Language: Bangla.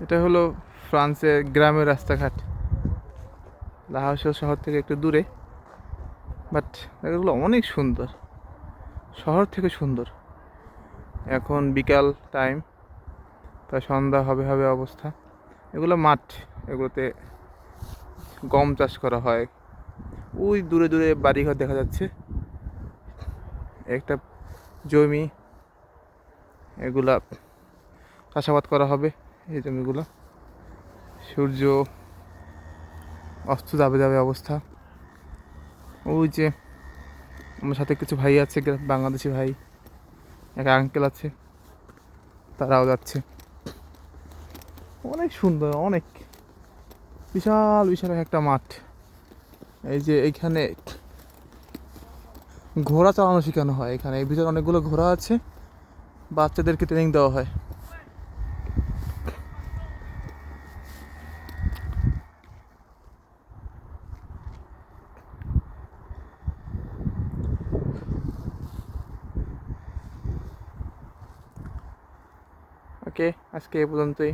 এটা হলো ফ্রান্সের গ্রামের রাস্তাঘাট। লাহাসো শহর থেকে একটু দূরে, বাট এগুলো অনেক সুন্দর, শহর থেকে সুন্দর। এখন বিকাল টাইম, প্রায় সন্ধ্যা হবে হবে অবস্থা। এগুলো মাঠ, এগুলোতে গম চাষ করা হয়। ওই দূরে দূরে বাড়িঘর দেখা যাচ্ছে, একটা জমি, এগুলা চাষাবাদ করা হবে। এই জমিগুলো সূর্য অস্ত যাবে যাবে অবস্থা। ওই যে আমার সাথে কিছু ভাই আছে, বাংলাদেশি ভাই, একটা আঙ্কেল আছে, তারাও যাচ্ছে। অনেক সুন্দর, অনেক বিশাল বিশাল একটা মাঠ। এই যে এইখানে ঘোড়া চালানো শেখানো হয়। এখানে এই ভিতরে অনেকগুলো ঘোড়া আছে, বাচ্চাদেরকে ট্রেনিং দেওয়া হয়। ওকে, আজকে এই পর্যন্তই।